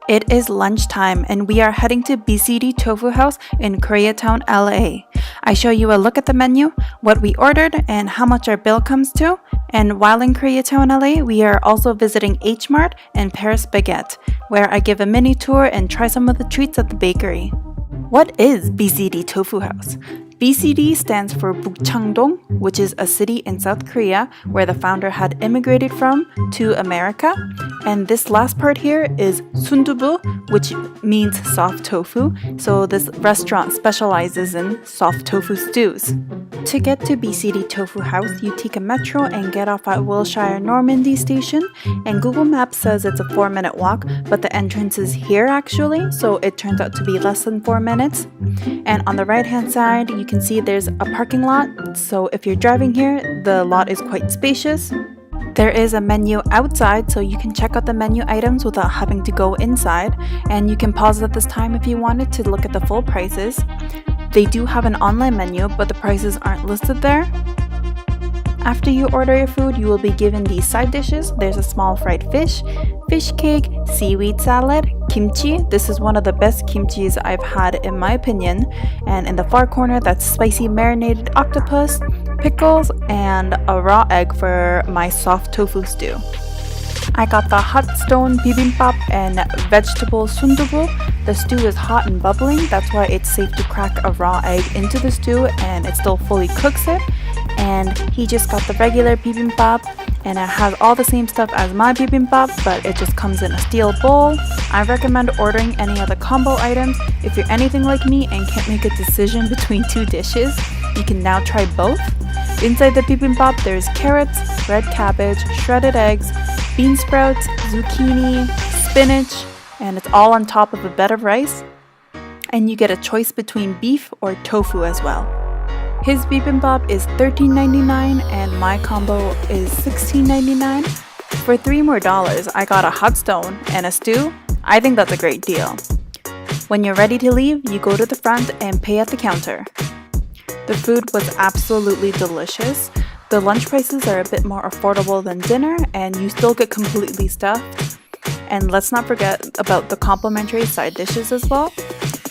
It is lunchtime and we are heading to BCD Tofu House in Koreatown, LA. I show you a look at the menu, what we ordered, and how much our bill comes to. And while in Koreatown, LA, we are also visiting H Mart and Paris Baguette, where I give a mini tour and try some of the treats at the bakery. What is BCD Tofu House? BCD stands for Bukchangdong, which is a city in South Korea where the founder had immigrated from to America. And this last part here is sundubu, which means soft tofu. So this restaurant specializes in soft tofu stews. To get to BCD Tofu House, you take a metro and get off at Wilshire Normandy station. And Google Maps says it's a 4-minute walk, but the entrance is here actually, so it turns out to be less than 4 minutes. And on the right-hand side, you can see there's a parking lot. So if you're driving here, the lot is quite spacious. There is a menu outside, so you can check out the menu items without having to go inside. And you can pause at this time if you wanted to look at the full prices. They do have an online menu, but the prices aren't listed there. After you order your food, you will be given these side dishes. There's a small fried fish, fish cake, seaweed salad, kimchi. This is one of the best kimchis I've had in my opinion. And in the far corner, that's spicy marinated octopus, pickles, and a raw egg for my soft tofu stew. I got the hot stone bibimbap and vegetable sundubu. The stew is hot and bubbling, that's why it's safe to crack a raw egg into the stew and it still fully cooks it. And he just got the regular bibimbap, and it has all the same stuff as my bibimbap, but it just comes in a steel bowl. I recommend ordering any of the combo items. If you're anything like me and can't make a decision between two dishes, you can now try both. Inside the bibimbap, there's carrots, red cabbage, shredded eggs, bean sprouts, zucchini, spinach, and it's all on top of a bed of rice. And you get a choice between beef or tofu as well. His bibimbap is $13.99 and my combo is $16.99. For $3 more, I got a hot stone and a stew. I think that's a great deal. When you're ready to leave, you go to the front and pay at the counter. The food was absolutely delicious. The lunch prices are a bit more affordable than dinner and you still get completely stuffed. And let's not forget about the complimentary side dishes as well.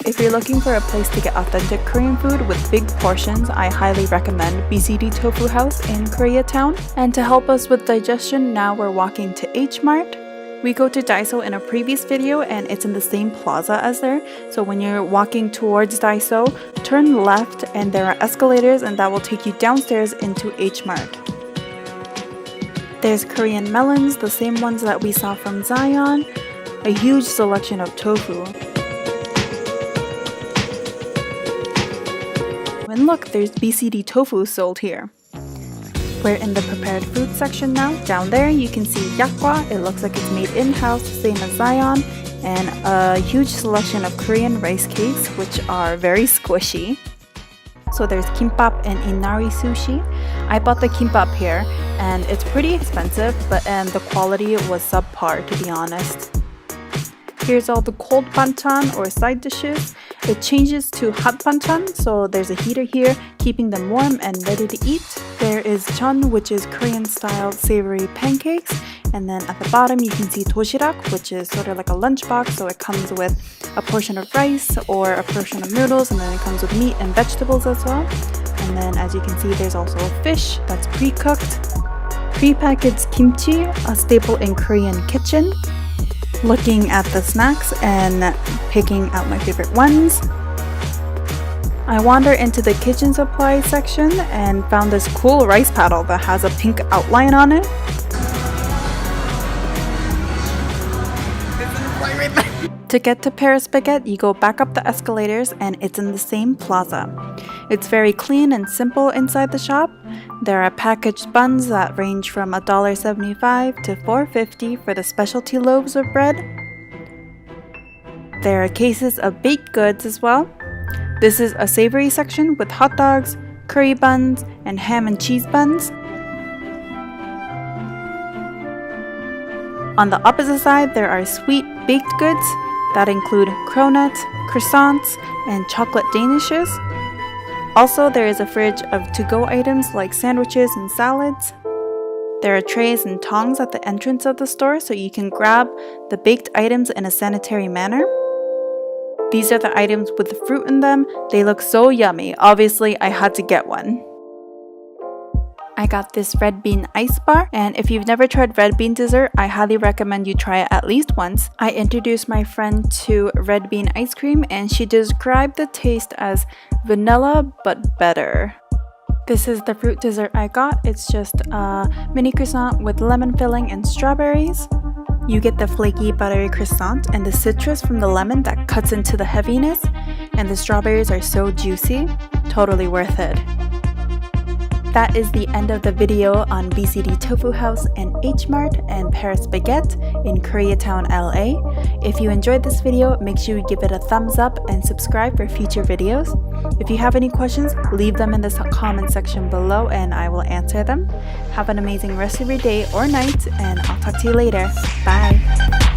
If you're looking for a place to get authentic Korean food with big portions, I highly recommend BCD Tofu House in Koreatown. And to help us with digestion, now we're walking to H Mart. We go to Daiso in a previous video and it's in the same plaza as there. So when you're walking towards Daiso, turn left and there are escalators and that will take you downstairs into H Mart. There's Korean melons, the same ones that we saw from Zion. A huge selection of tofu. And look, there's BCD tofu sold here. We're in the prepared food section now. Down there you can see yakgwa. It looks like it's made in-house, same as Zion. And a huge selection of Korean rice cakes, which are very squishy. So there's kimbap and inari sushi. I bought the kimbap here and it's pretty expensive, but the quality was subpar to be honest. Here's all the cold banchan or side dishes. It changes to hot banchan, so there's a heater here keeping them warm and ready to eat. There is jeon, which is Korean-style savory pancakes. And then at the bottom you can see doshirak, which is sort of like a lunchbox, so it comes with a portion of rice or a portion of noodles, and then it comes with meat and vegetables as well. And then as you can see, there's also fish that's pre-cooked. Pre-packaged kimchi, a staple in Korean kitchen. Looking at the snacks and picking out my favorite ones. I wander into the kitchen supply section and found this cool rice paddle that has a pink outline on it. To get to Paris Baguette, you go back up the escalators and it's in the same plaza. It's very clean and simple inside the shop. There are packaged buns that range from $1.75 to $4.50 for the specialty loaves of bread. There are cases of baked goods as well. This is a savory section with hot dogs, curry buns, and ham and cheese buns. On the opposite side, there are sweet baked goods that include cronuts, croissants, and chocolate danishes. Also, there is a fridge of to-go items like sandwiches and salads. There are trays and tongs at the entrance of the store so you can grab the baked items in a sanitary manner. These are the items with the fruit in them. They look so yummy. Obviously, I had to get one. I got this red bean ice bar, and if you've never tried red bean dessert, I highly recommend you try it at least once. I introduced my friend to red bean ice cream, and she described the taste as vanilla but better. This is the fruit dessert I got. It's just a mini croissant with lemon filling and strawberries. You get the flaky buttery croissant and the citrus from the lemon that cuts into the heaviness, and the strawberries are so juicy. Totally worth it. That is the end of the video on BCD Tofu House and H Mart and Paris Baguette in Koreatown, LA. If you enjoyed this video, make sure you give it a thumbs up and subscribe for future videos. If you have any questions, leave them in the comment section below and I will answer them. Have an amazing rest of your day or night, and I'll talk to you later. Bye!